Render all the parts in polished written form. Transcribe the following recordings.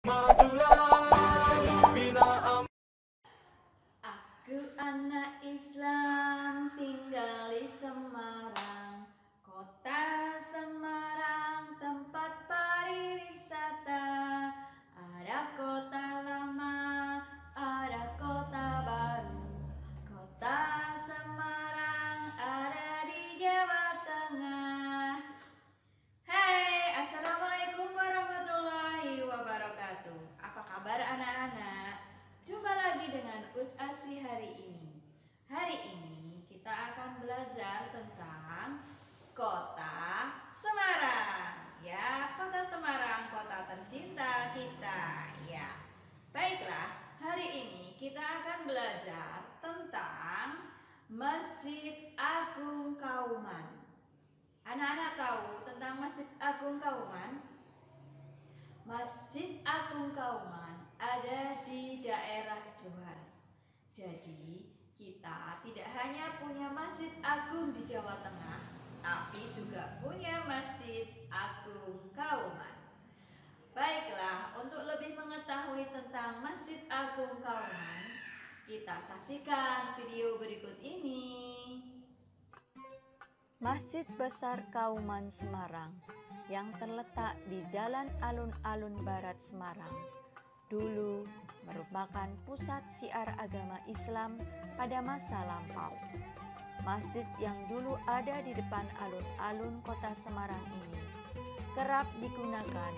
Aku anak Islam tinggal di Semarang, kota Semarang tempat pariwisata. Ada kota lama, ada kota baru. Kota Semarang ada di Jawa Tengah. Hai, assalamualaikum warahmatullahi wabarakatuh. Apa kabar anak-anak? Jumpa lagi dengan Asy hari ini. Hari ini kita akan belajar tentang kota Semarang. Ya, kota Semarang, kota tercinta kita. Ya, baiklah. Hari ini kita akan belajar tentang Masjid Agung Kauman. Anak-anak tahu tentang Masjid Agung Kauman? Masjid Agung Kauman ada di daerah Johar. Jadi, kita tidak hanya punya Masjid Agung di Jawa Tengah, tapi juga punya Masjid Agung Kauman. Baiklah, untuk lebih mengetahui tentang Masjid Agung Kauman, kita saksikan video berikut ini. Masjid Besar Kauman Semarang yang terletak di Jalan Alun-Alun Barat Semarang dulu merupakan pusat syiar agama Islam pada masa lampau. Masjid yang dulu ada di depan alun-alun kota Semarang ini kerap digunakan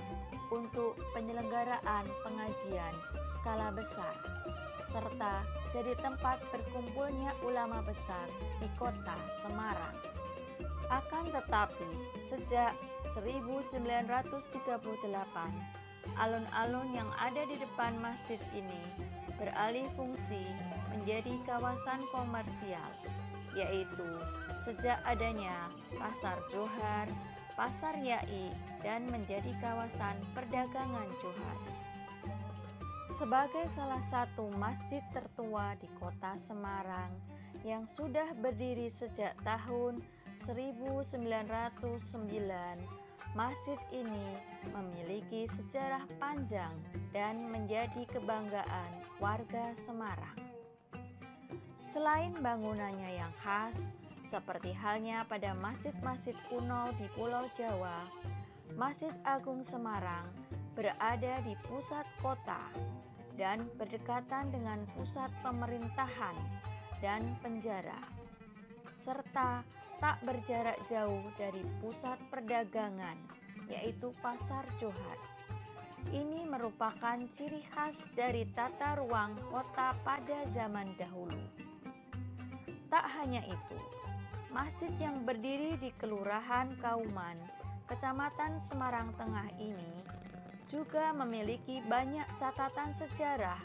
untuk penyelenggaraan pengajian skala besar serta jadi tempat berkumpulnya ulama besar di kota Semarang. Akan tetapi, sejak 1938, alun-alun yang ada di depan masjid ini beralih fungsi menjadi kawasan komersial, yaitu sejak adanya Pasar Johar, Pasar Yai, dan menjadi kawasan perdagangan Johar. Sebagai salah satu masjid tertua di kota Semarang yang sudah berdiri sejak tahun 1909, masjid ini memiliki sejarah panjang dan menjadi kebanggaan warga Semarang. Selain bangunannya yang khas, seperti halnya pada masjid-masjid kuno di Pulau Jawa, Masjid Agung Semarang berada di pusat kota dan berdekatan dengan pusat pemerintahan dan penjara, serta tak berjarak jauh dari pusat perdagangan, yaitu Pasar Johar. Ini merupakan ciri khas dari tata ruang kota pada zaman dahulu. Tak hanya itu, masjid yang berdiri di Kelurahan Kauman, Kecamatan Semarang Tengah ini juga memiliki banyak catatan sejarah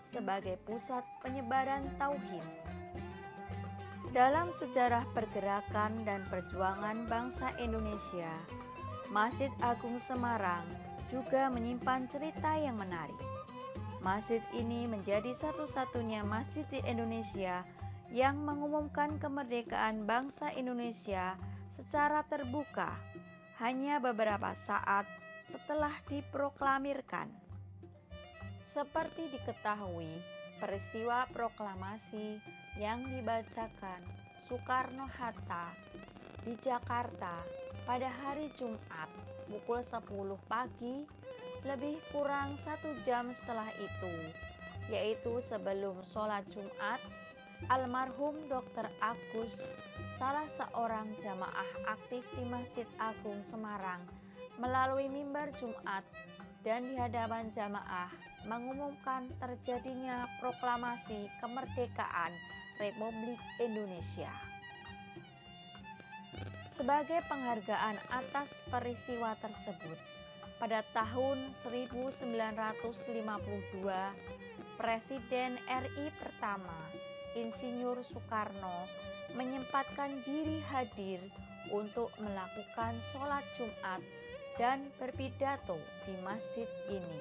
sebagai pusat penyebaran tauhid. Dalam sejarah pergerakan dan perjuangan bangsa Indonesia, Masjid Agung Semarang juga menyimpan cerita yang menarik. Masjid ini menjadi satu-satunya masjid di Indonesia yang mengumumkan kemerdekaan bangsa Indonesia secara terbuka hanya beberapa saat setelah diproklamirkan. Seperti diketahui, peristiwa proklamasi yang dibacakan Soekarno-Hatta di Jakarta pada hari Jumat pukul 10 pagi lebih kurang 1 jam setelah itu, yaitu sebelum sholat Jumat, almarhum Dr. Agus, salah seorang jamaah aktif di Masjid Agung Semarang, melalui mimbar Jumat dan di hadapan jamaah mengumumkan terjadinya proklamasi kemerdekaan Republik Indonesia. Sebagai penghargaan atas peristiwa tersebut, pada tahun 1952, Presiden RI pertama, Insinyur Soekarno, menyempatkan diri hadir untuk melakukan sholat Jumat dan berpidato di masjid ini.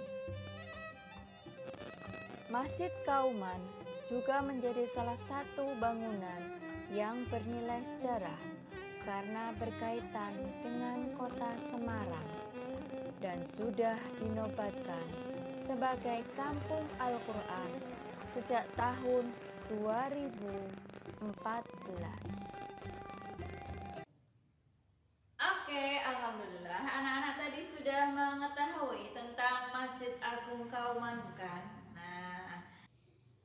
Masjid Kauman juga menjadi salah satu bangunan yang bernilai sejarah karena berkaitan dengan kota Semarang dan sudah dinobatkan sebagai Kampung Al-Quran sejak tahun 2014. Oke, alhamdulillah anak-anak tadi sudah mengetahui tentang Masjid Agung Kauman, bukan? Nah,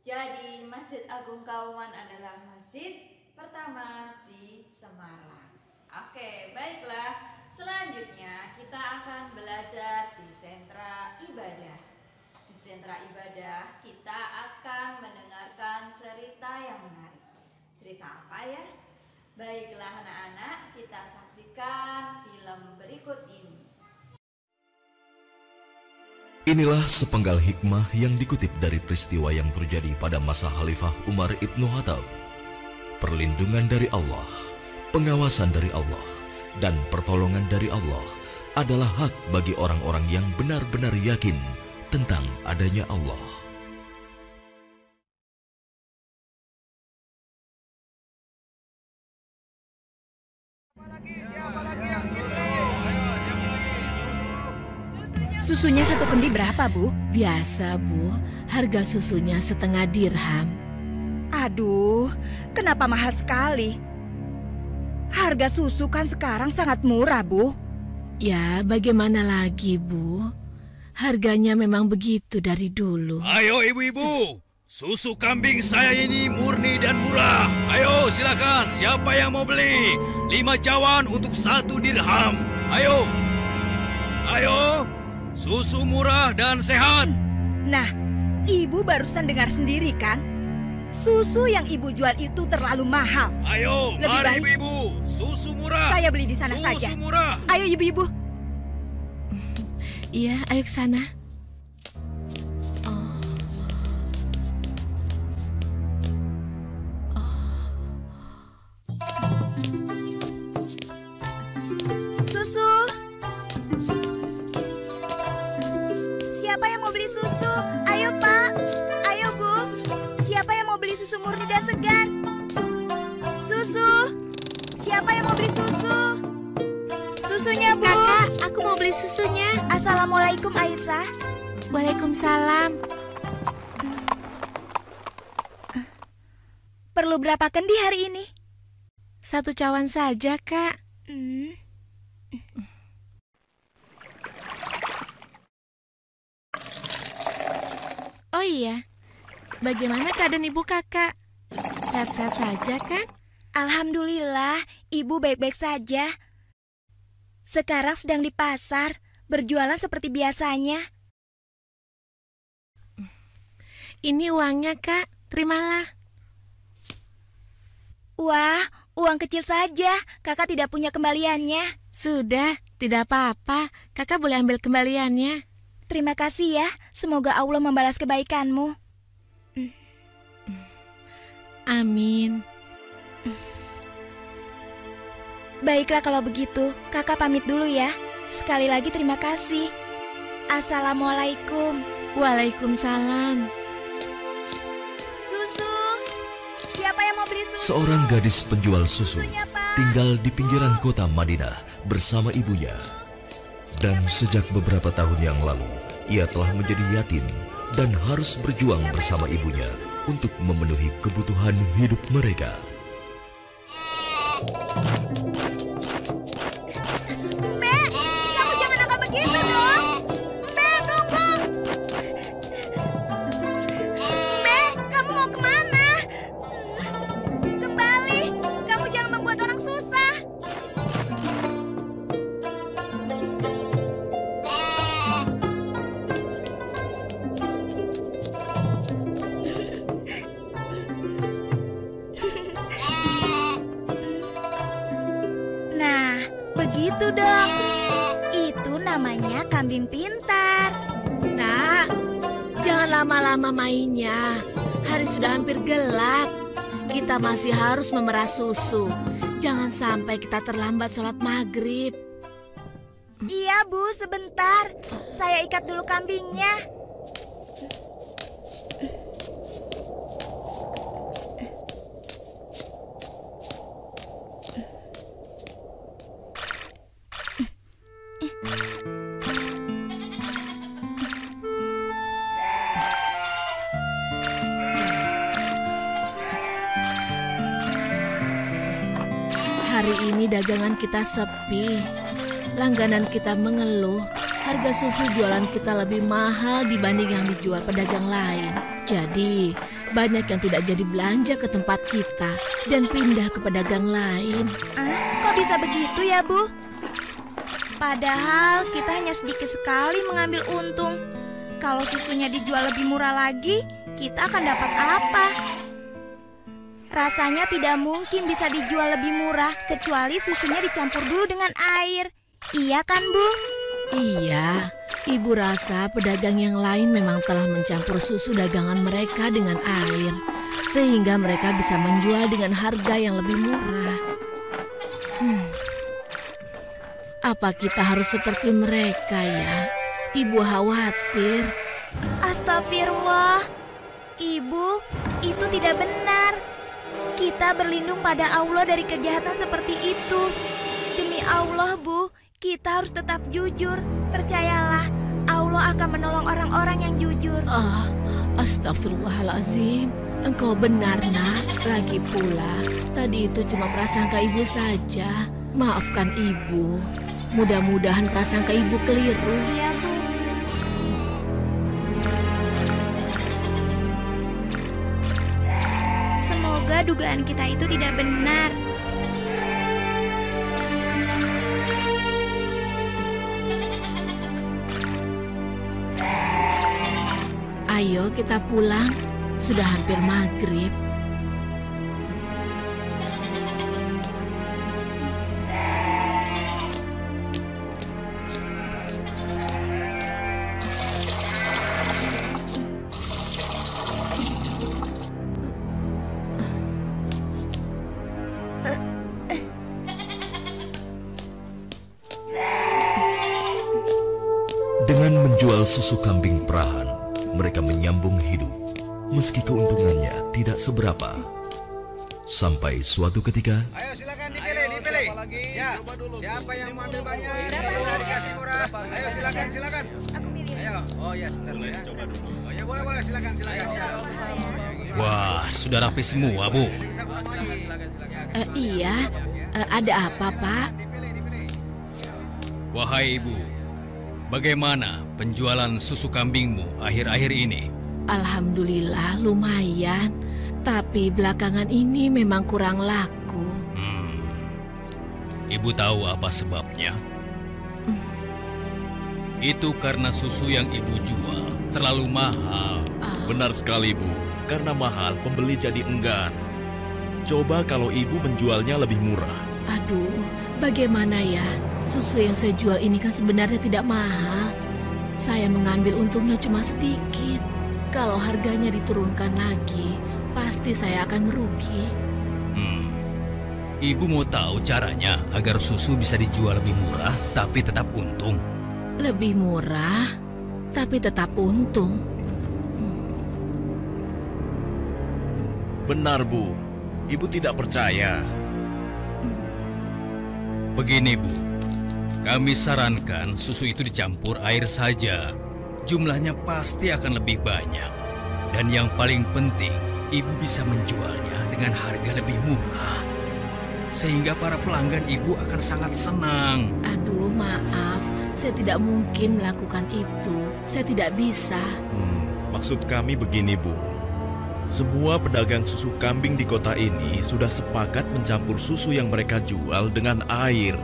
jadi Masjid Agung Kauman adalah masjid pertama di Semarang. Oke, baiklah. Selanjutnya kita akan belajar di sentra ibadah. Di sentra ibadah kita akan mendengarkan cerita yang menarik. Cerita apa ya? Baiklah anak-anak, kita saksikan film berikut ini. Inilah sepenggal hikmah yang dikutip dari peristiwa yang terjadi pada masa Khalifah Umar Ibnu Khattab. Perlindungan dari Allah, pengawasan dari Allah, dan pertolongan dari Allah adalah hak bagi orang-orang yang benar-benar yakin tentang adanya Allah. Susunya satu kendi berapa, Bu? Biasa, Bu. Harga susunya setengah dirham. Aduh, kenapa mahal sekali? Harga susu kan sekarang sangat murah, Bu. Ya, bagaimana lagi, Bu? Harganya memang begitu dari dulu. Ayo ibu-ibu, susu kambing saya ini murni dan murah. Ayo silakan, siapa yang mau beli? 5 cawan untuk 1 dirham. Ayo, ayo, susu murah dan sehat. Nah, Ibu barusan dengar sendiri kan? Susu yang Ibu jual itu terlalu mahal. Ayo, Lebih mari baik ibu-ibu, susu murah. saya beli di sana saja. Susu murah. Ayo ibu-ibu. Iya, ayo ke sana. Susu. Siapa yang mau beli susu? Ayo, Pak. Ayo, Bu. Siapa yang mau beli susu murni dan segar? Susu. Siapa yang mau beli susu? Susunya, Bu. Kakak, aku mau beli susunya. Assalamualaikum, Aisyah. Waalaikumsalam. Perlu berapa kendi hari ini? 1 cawan saja, Kak. Oh iya, bagaimana keadaan ibu kakak? Sehat-sehat saja kan? Alhamdulillah, Ibu baik-baik saja. Sekarang sedang di pasar, berjualan seperti biasanya. Ini uangnya, Kak. Terimalah. Wah, uang kecil saja. Kakak tidak punya kembaliannya. Sudah, tidak apa-apa. Kakak boleh ambil kembaliannya. Terima kasih ya. Semoga Allah membalas kebaikanmu. Amin. Baiklah kalau begitu, kakak pamit dulu ya. Sekali lagi terima kasih. Assalamualaikum. Waalaikumsalam. Susu. Siapa yang mau beli susu? Seorang gadis penjual susu Susunya, Pak. tinggal di pinggiran kota Madinah bersama ibunya. Dan sejak beberapa tahun yang lalu, ia telah menjadi yatim dan harus berjuang bersama ibunya untuk memenuhi kebutuhan hidup mereka. Mbak, kamu jangan nakal begitu dong. Mbak, tunggu. Mbak, kamu mau kemana? Kembali, kamu jangan membuat orang susah. Nah, begitu dong. Itu namanya kambing pintar. Nak, jangan lama-lama mainnya. Hari sudah hampir gelap. Kita masih harus memerah susu. Jangan sampai kita terlambat sholat maghrib. Iya, Bu, sebentar. Saya ikat dulu kambingnya. Hari ini dagangan kita sepi. Langganan kita mengeluh. Harga susu jualan kita lebih mahal dibanding yang dijual pedagang lain. Jadi, banyak yang tidak jadi belanja ke tempat kita dan pindah ke pedagang lain. Kok bisa begitu ya, Bu? Padahal kita hanya sedikit sekali mengambil untung. Kalau susunya dijual lebih murah lagi, kita akan dapat apa? Rasanya tidak mungkin bisa dijual lebih murah kecuali susunya dicampur dulu dengan air. Iya kan, Bu? Iya, Ibu rasa pedagang yang lain memang telah mencampur susu dagangan mereka dengan air, sehingga mereka bisa menjual dengan harga yang lebih murah. Apa kita harus seperti mereka ya? Ibu khawatir. Astagfirullah. Ibu, itu tidak benar. Kita berlindung pada Allah dari kejahatan seperti itu. Demi Allah, Bu, kita harus tetap jujur. Percayalah, Allah akan menolong orang-orang yang jujur. Astagfirullahalazim. Engkau benar, Nak. Lagi pula, tadi itu cuma prasangka Ibu saja. Maafkan Ibu. Mudah-mudahan prasangka Ibu keliru. Iya, Bu. Semoga dugaan kita itu tidak benar. Ayo kita pulang. Sudah hampir maghrib. Dengan menjual susu kambing perahan, mereka menyambung hidup, meski keuntungannya tidak seberapa. Sampai suatu ketika, Ayo silakan dipilih. Ya, siapa yang mau ambil banyak? Bisa dikasih murah. Ayo silakan. Aku milih. Ayo. Oh ya, sebentar ya. Oh ya boleh silakan. Ya. Wah, sudah rapi semua, Bu. Bisa kurang lagi. Iya, ada apa, Pak? Wahai Ibu, bagaimana penjualan susu kambingmu akhir-akhir ini? Alhamdulillah lumayan, tapi belakangan ini memang kurang laku. Ibu tahu apa sebabnya? Itu karena susu yang Ibu jual terlalu mahal. Benar sekali, Bu. Karena mahal, pembeli jadi enggan. Coba kalau Ibu menjualnya lebih murah. Aduh, bagaimana ya? Susu yang saya jual ini kan sebenarnya tidak mahal. Saya mengambil untungnya cuma sedikit. Kalau harganya diturunkan lagi, pasti saya akan merugi. Ibu mau tahu caranya agar susu bisa dijual lebih murah tapi tetap untung? Lebih murah, tapi tetap untung. Benar, Bu. Ibu tidak percaya. Begini, Bu. Kami sarankan susu itu dicampur air saja. Jumlahnya pasti akan lebih banyak. Dan yang paling penting, Ibu bisa menjualnya dengan harga lebih murah. Sehingga para pelanggan Ibu akan sangat senang. Aduh, maaf. Saya tidak mungkin melakukan itu. Saya tidak bisa. Maksud kami begini, Bu. Semua pedagang susu kambing di kota ini sudah sepakat mencampur susu yang mereka jual dengan air.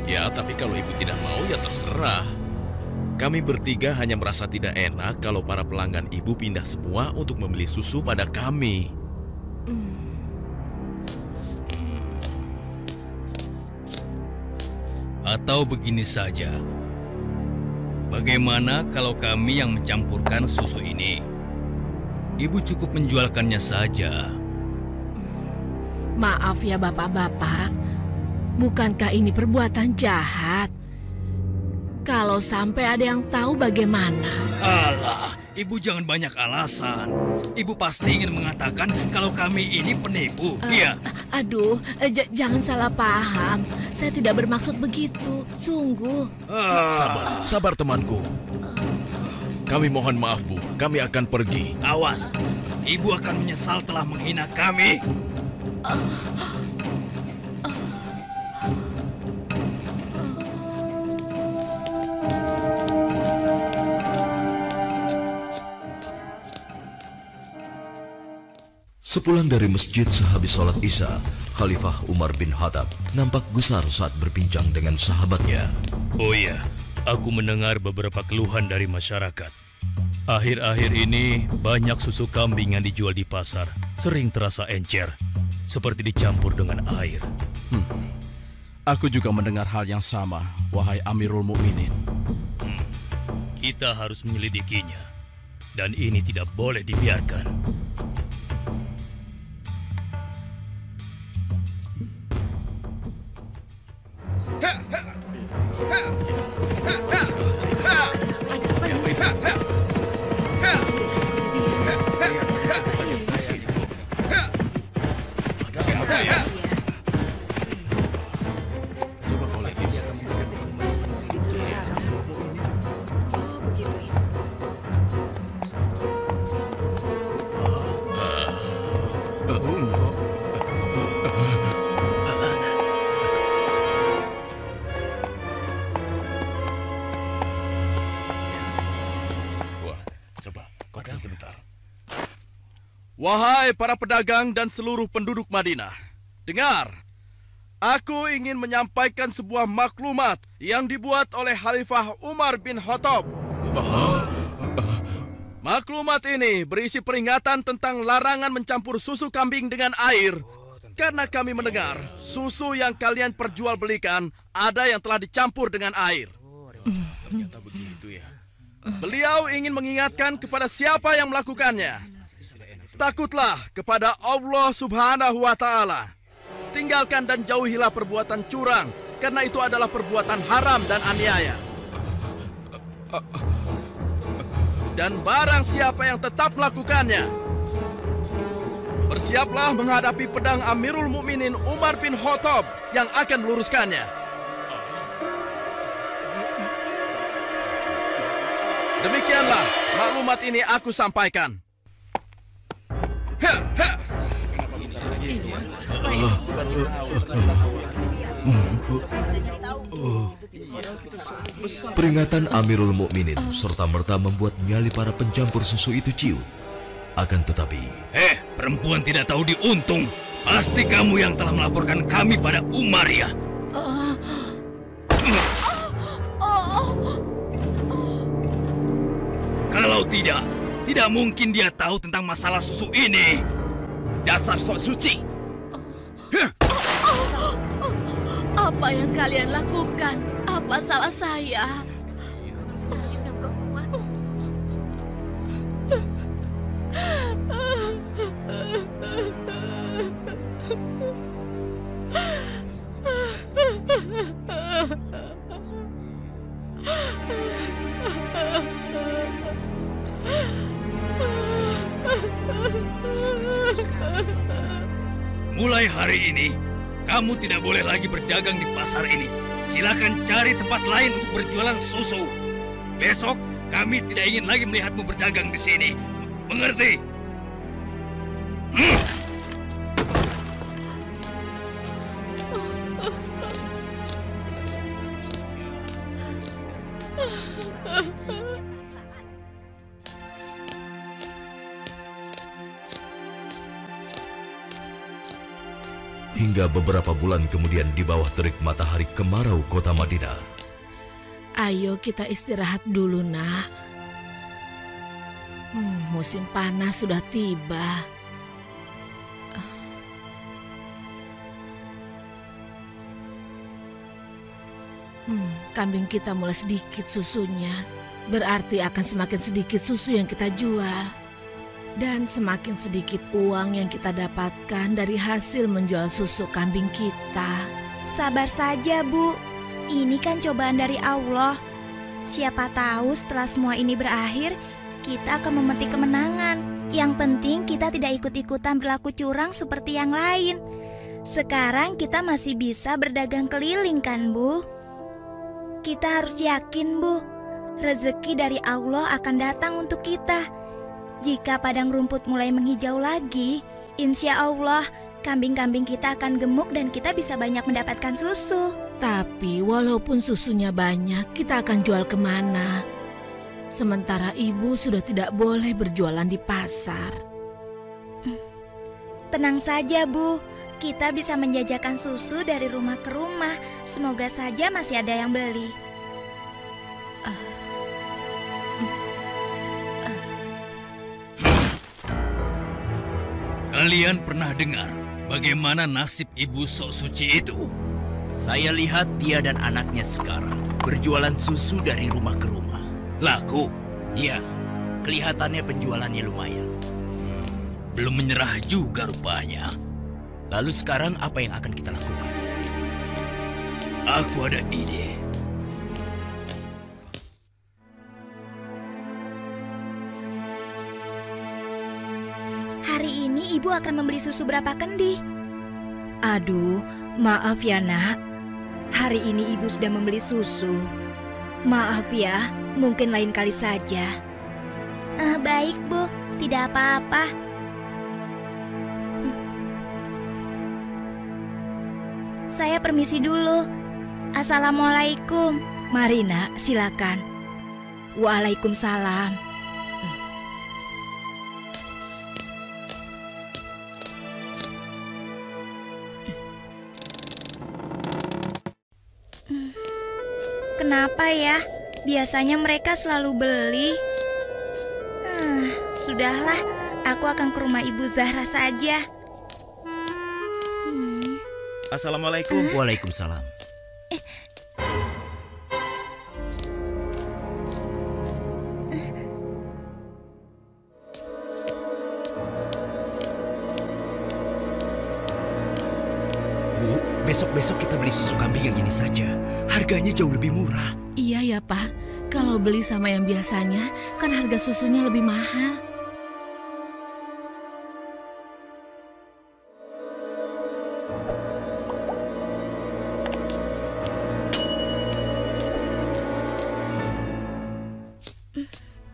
Ya, tapi kalau Ibu tidak mau, ya terserah. Kami bertiga hanya merasa tidak enak kalau para pelanggan Ibu pindah semua untuk membeli susu pada kami. Atau begini saja, bagaimana kalau kami yang mencampurkan susu ini? Ibu cukup menjualkannya saja. Maaf ya bapak-bapak, bukankah ini perbuatan jahat? Kalau sampai ada yang tahu bagaimana? Alah, Ibu jangan banyak alasan. Ibu pasti ingin mengatakan kalau kami ini penipu, iya? Aduh, jangan salah paham. Saya tidak bermaksud begitu, sungguh. Sabar temanku. Kami mohon maaf, Bu. Kami akan pergi. Awas, Ibu akan menyesal telah menghina kami. Sepulang dari masjid sehabis sholat Isya, Khalifah Umar bin Khattab nampak gusar saat berbincang dengan sahabatnya. Oh iya, aku mendengar beberapa keluhan dari masyarakat. Akhir-akhir ini banyak susu kambing yang dijual di pasar sering terasa encer, seperti dicampur dengan air. Aku juga mendengar hal yang sama, wahai Amirul Mukminin. Kita harus menyelidikinya, dan ini tidak boleh dibiarkan. Wahai para pedagang dan seluruh penduduk Madinah, dengar, aku ingin menyampaikan sebuah maklumat yang dibuat oleh Khalifah Umar bin Khattab. Maklumat ini berisi peringatan tentang larangan mencampur susu kambing dengan air. Karena kami mendengar susu yang kalian perjualbelikan ada yang telah dicampur dengan air. Ternyata begitu ya. Beliau ingin mengingatkan kepada siapa yang melakukannya. Takutlah kepada Allah Subhanahu wa Ta'ala. Tinggalkan dan jauhilah perbuatan curang, karena itu adalah perbuatan haram dan aniaya. Dan barang siapa yang tetap melakukannya, bersiaplah menghadapi pedang Amirul Mukminin Umar bin Khattab yang akan meluruskannya. Demikianlah maklumat ini aku sampaikan. Peringatan Amirul Mukminin serta-merta membuat nyali para pencampur susu itu ciut. Akan tetapi, perempuan tidak tahu diuntung. Pasti kamu yang telah melaporkan kami pada Umar ya? Kalau tidak mungkin dia tahu tentang masalah susu ini. Dasar sok suci. Apa yang kalian lakukan? Apa salah saya? Mulai hari ini, kamu tidak boleh lagi berdagang di pasar ini. Silakan cari tempat lain untuk berjualan susu. Besok, kami tidak ingin lagi melihatmu berdagang di sini. Mengerti? hingga beberapa bulan kemudian di bawah terik matahari kemarau kota Madinah. Ayo kita istirahat dulu, nak. Musim panas sudah tiba. Kambing kita mulai sedikit susunya. Berarti akan semakin sedikit susu yang kita jual. Dan semakin sedikit uang yang kita dapatkan dari hasil menjual susu kambing kita. Sabar saja, Bu. Ini kan cobaan dari Allah. Siapa tahu setelah semua ini berakhir, kita akan memetik kemenangan. Yang penting kita tidak ikut-ikutan berlaku curang seperti yang lain. Sekarang kita masih bisa berdagang keliling kan, Bu? Kita harus yakin, Bu. Rezeki dari Allah akan datang untuk kita. Jika padang rumput mulai menghijau lagi, insya Allah kambing-kambing kita akan gemuk dan kita bisa banyak mendapatkan susu. Tapi walaupun susunya banyak, kita akan jual kemana? Sementara ibu sudah tidak boleh berjualan di pasar. Tenang saja, Bu. Kita bisa menjajakan susu dari rumah ke rumah. Semoga saja masih ada yang beli. Kalian pernah dengar bagaimana nasib ibu sok suci itu? Saya lihat dia dan anaknya sekarang berjualan susu dari rumah ke rumah. Laku? Iya, kelihatannya penjualannya lumayan. Belum menyerah juga rupanya. Lalu sekarang apa yang akan kita lakukan? Aku ada ide. Hari ini ibu akan membeli susu berapa kendi? Aduh, maaf ya nak. Hari ini ibu sudah membeli susu. Maaf ya, mungkin lain kali saja. Baik Bu, tidak apa-apa. Saya permisi dulu. Assalamualaikum. Mari nak, silakan. Waalaikumsalam. Kenapa ya? Biasanya mereka selalu beli. Sudahlah, aku akan ke rumah Ibu Zahra saja. Assalamualaikum. Waalaikumsalam. Bu, besok-besok kita beli susu kambing yang ini saja. Harganya jauh lebih murah. Iya ya Pak, kalau beli sama yang biasanya kan harga susunya lebih mahal.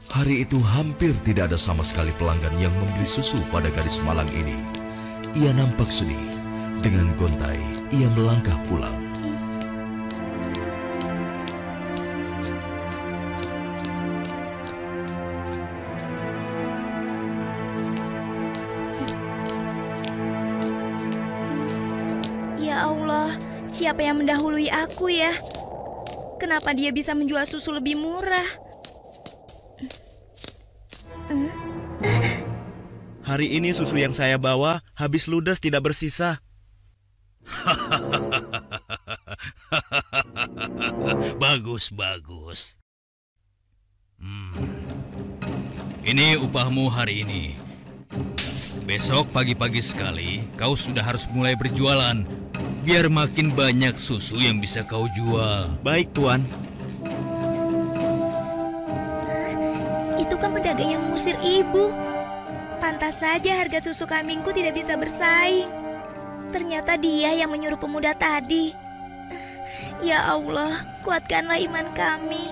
Hari itu hampir tidak ada sama sekali pelanggan yang membeli susu pada gadis malang ini. Ia nampak sedih. Dengan gontai, ia melangkah pulang. Ya Allah, siapa yang mendahului aku ya? Kenapa dia bisa menjual susu lebih murah? Hari ini susu yang saya bawa habis ludes tidak bersisa. Bagus, bagus. Ini upahmu hari ini. Besok pagi-pagi sekali kau sudah harus mulai berjualan. Biar makin banyak susu yang bisa kau jual. Baik, Tuan. Itu kan pedagang yang mengusir ibu. Pantas saja harga susu kambingku tidak bisa bersaing. Ternyata dia yang menyuruh pemuda tadi. Ya Allah, kuatkanlah iman kami.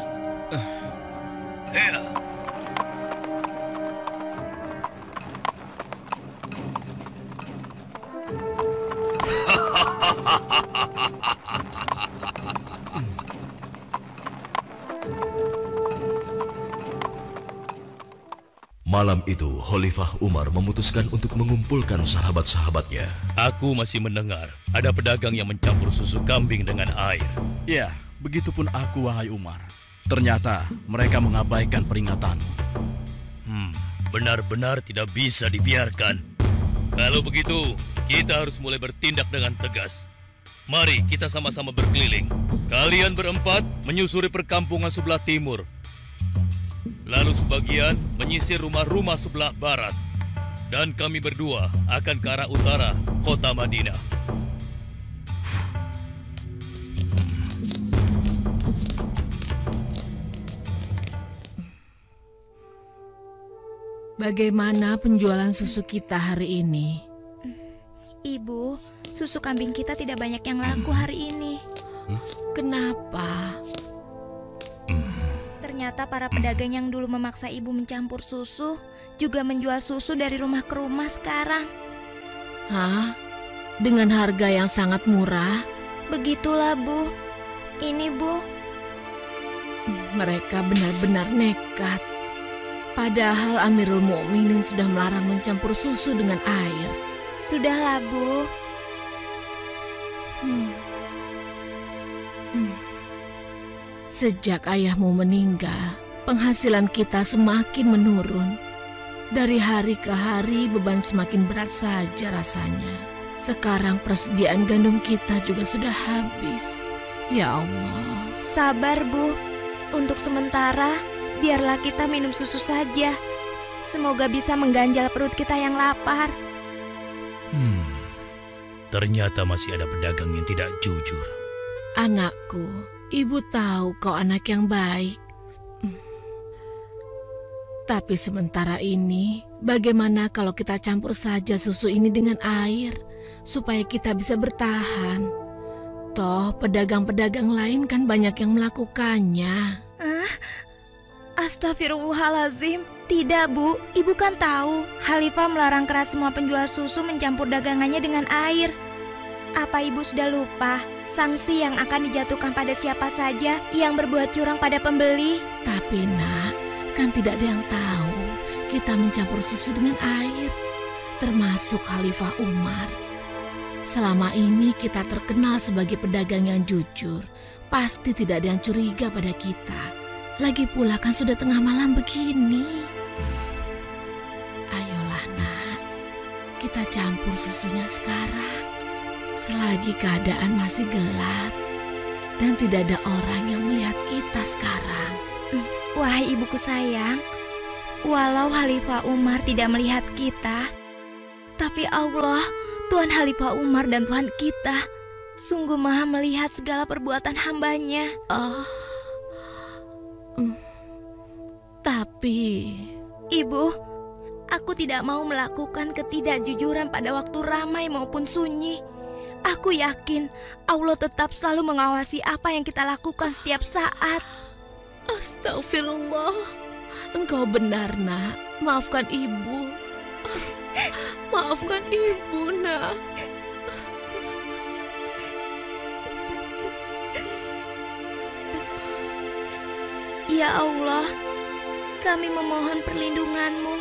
Malam itu, Khalifah Umar memutuskan untuk mengumpulkan sahabat-sahabatnya. Aku masih mendengar ada pedagang yang mencampur susu kambing dengan air. Ya, begitupun aku, wahai Umar. Ternyata mereka mengabaikan peringatan. Benar-benar tidak bisa dibiarkan. Kalau begitu, kita harus mulai bertindak dengan tegas. Mari kita sama-sama berkeliling. Kalian berempat menyusuri perkampungan sebelah timur. Lalu sebagian menyisir rumah-rumah sebelah barat. Dan kami berdua akan ke arah utara, kota Madinah. Bagaimana penjualan susu kita hari ini? Ibu, susu kambing kita tidak banyak yang laku hari ini. Kenapa? Ternyata para pedagang yang dulu memaksa ibu mencampur susu juga menjual susu dari rumah ke rumah sekarang. Hah? Dengan harga yang sangat murah? Begitulah, Bu. Ini, Bu. Mereka benar-benar nekat. Padahal Amirul Mukminin sudah melarang mencampur susu dengan air. Sudahlah, Bu. Sejak ayahmu meninggal, penghasilan kita semakin menurun. Dari hari ke hari beban semakin berat saja rasanya. Sekarang persediaan gandum kita juga sudah habis. Ya Allah. Sabar, Bu. Untuk sementara, biarlah kita minum susu saja. Semoga bisa mengganjal perut kita yang lapar. Ternyata masih ada pedagang yang tidak jujur. Anakku, ibu tahu kau anak yang baik. Tapi sementara ini, bagaimana kalau kita campur saja susu ini dengan air, supaya kita bisa bertahan? Toh, pedagang-pedagang lain kan banyak yang melakukannya. Astagfirullahalazim. Tidak, Bu. Ibu kan tahu, Khalifah melarang keras semua penjual susu mencampur dagangannya dengan air. Apa Ibu sudah lupa sanksi yang akan dijatuhkan pada siapa saja yang berbuat curang pada pembeli? Tapi nak, kan tidak ada yang tahu kita mencampur susu dengan air, termasuk Khalifah Umar. Selama ini kita terkenal sebagai pedagang yang jujur. Pasti tidak ada yang curiga pada kita. Lagi pula kan sudah tengah malam begini. Ayolah nak, kita campur susunya sekarang. Selagi keadaan masih gelap dan tidak ada orang yang melihat kita sekarang. Wahai ibuku sayang, walau Khalifah Umar tidak melihat kita, tapi Allah, Tuhan Khalifah Umar dan Tuhan kita, sungguh maha melihat segala perbuatan hambanya. Tapi Ibu, aku tidak mau melakukan ketidakjujuran pada waktu ramai maupun sunyi. Aku yakin Allah tetap selalu mengawasi apa yang kita lakukan setiap saat. Astagfirullah, engkau benar nak. Maafkan ibu. Maafkan ibu nak. Ya Allah, kami memohon perlindungan-Mu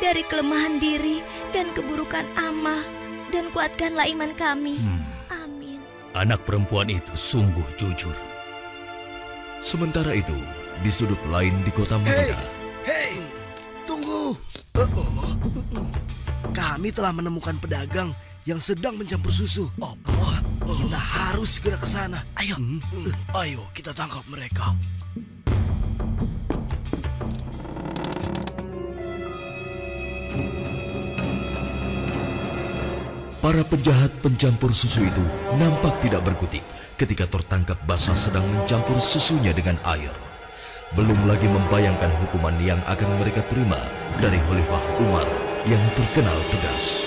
dari kelemahan diri dan keburukan amal, dan kuatkanlah iman kami. Amin. Anak perempuan itu sungguh jujur. Sementara itu, di sudut lain di kota Madinah. Hei, tunggu. Kami telah menemukan pedagang yang sedang mencampur susu. Kita harus segera ke sana. Ayo kita tangkap mereka. Para penjahat pencampur susu itu nampak tidak berkutik ketika tertangkap basah sedang mencampur susunya dengan air. Belum lagi membayangkan hukuman yang akan mereka terima dari Khalifah Umar yang terkenal tegas.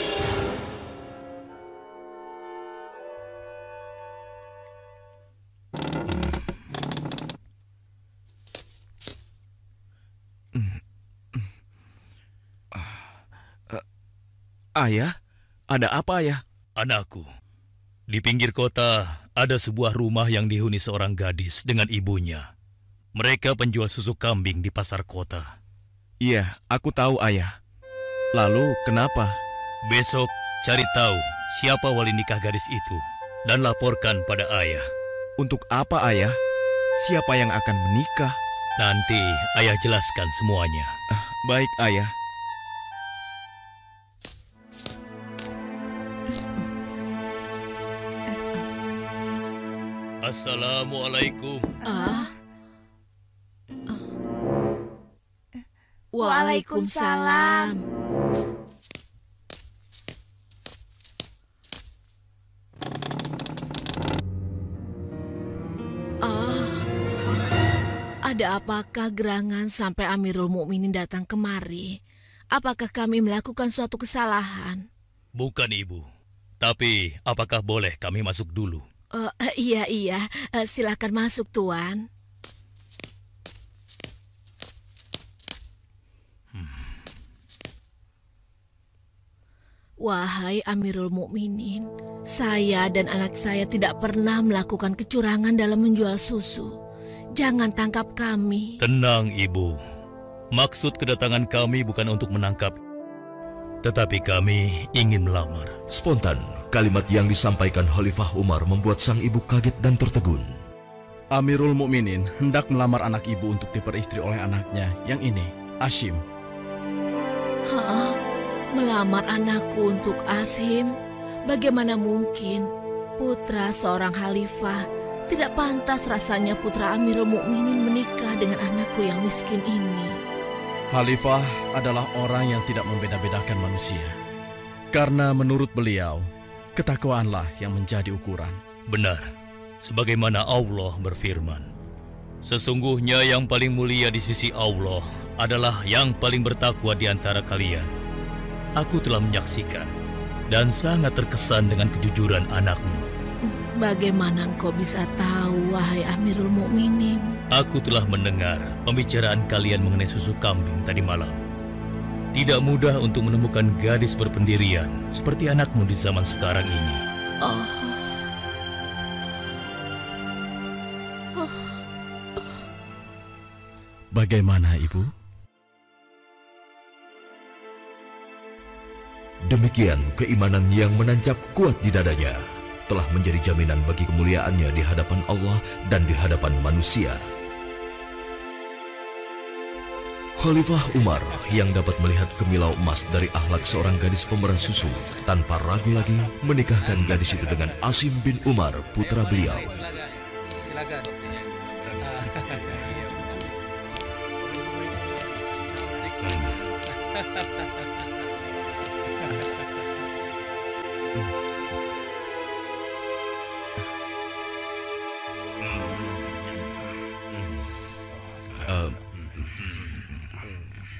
Ayah? Ada apa ya? Anakku, di pinggir kota ada sebuah rumah yang dihuni seorang gadis dengan ibunya. Mereka penjual susu kambing di pasar kota. Iya, aku tahu ayah. Lalu kenapa? Besok cari tahu siapa wali nikah gadis itu dan laporkan pada ayah. Untuk apa ayah? Siapa yang akan menikah? Nanti ayah jelaskan semuanya. Baik ayah. Assalamualaikum. Waalaikumsalam. Ada apakah gerangan sampai Amirul Mukminin datang kemari? Apakah kami melakukan suatu kesalahan? Bukan, Ibu. Tapi apakah boleh kami masuk dulu? Iya, silakan masuk, Tuan. Wahai Amirul Mukminin, saya dan anak saya tidak pernah melakukan kecurangan dalam menjual susu. Jangan tangkap kami. Tenang, Ibu. Maksud kedatangan kami bukan untuk menangkap. Tetapi kami ingin melamar. Spontan, kalimat yang disampaikan Khalifah Umar membuat sang ibu kaget dan tertegun. Amirul Mukminin hendak melamar anak ibu untuk diperistri oleh anaknya yang ini, Asyim. Hah? Melamar anakku untuk Asyim? Bagaimana mungkin? Putra seorang khalifah, tidak pantas rasanya putra Amirul Mukminin menikah dengan anakku yang miskin ini. Khalifah adalah orang yang tidak membeda-bedakan manusia. Karena menurut beliau, ketakwaanlah yang menjadi ukuran. Benar, sebagaimana Allah berfirman, sesungguhnya yang paling mulia di sisi Allah adalah yang paling bertakwa di antara kalian. Aku telah menyaksikan dan sangat terkesan dengan kejujuran anakmu. Bagaimana engkau bisa tahu, wahai Amirul Mukminin? Aku telah mendengar pembicaraan kalian mengenai susu kambing tadi malam. Tidak mudah untuk menemukan gadis berpendirian seperti anakmu di zaman sekarang ini. Bagaimana, Ibu? Demikian keimanan yang menancap kuat di dadanya telah menjadi jaminan bagi kemuliaannya di hadapan Allah dan di hadapan manusia. Khalifah Umar yang dapat melihat kemilau emas dari akhlak seorang gadis pemeras susu tanpa ragu lagi menikahkan gadis itu dengan Asyim bin Umar, putra beliau. Silakan.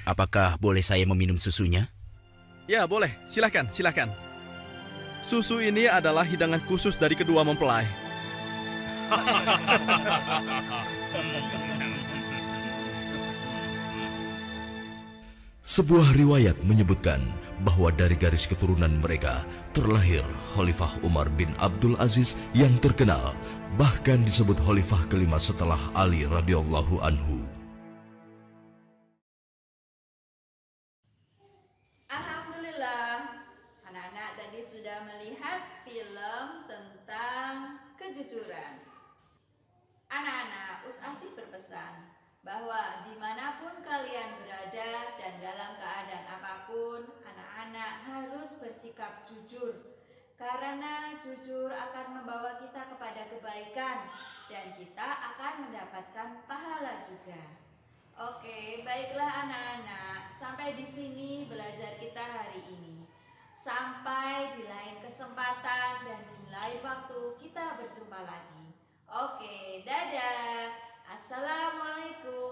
Apakah boleh saya meminum susunya? Ya, boleh. Silakan, silakan. Susu ini adalah hidangan khusus dari kedua mempelai. Sebuah riwayat menyebutkan bahwa dari garis keturunan mereka terlahir Khalifah Umar bin Abdul Aziz yang terkenal, bahkan disebut khalifah kelima setelah Ali radhiyallahu anhu. Alhamdulillah, anak-anak tadi sudah melihat film tentang kejujuran. Anak-anak, Asih berpesan bahwa dimanapun kalian berada dan dalam keadaan apapun, anak-anak harus bersikap jujur. Karena jujur akan membawa kita kepada kebaikan dan kita akan mendapatkan pahala juga. Oke, baiklah anak-anak, sampai di sini belajar kita hari ini. Sampai di lain kesempatan dan di lain waktu kita berjumpa lagi. Oke, dadah. Assalamualaikum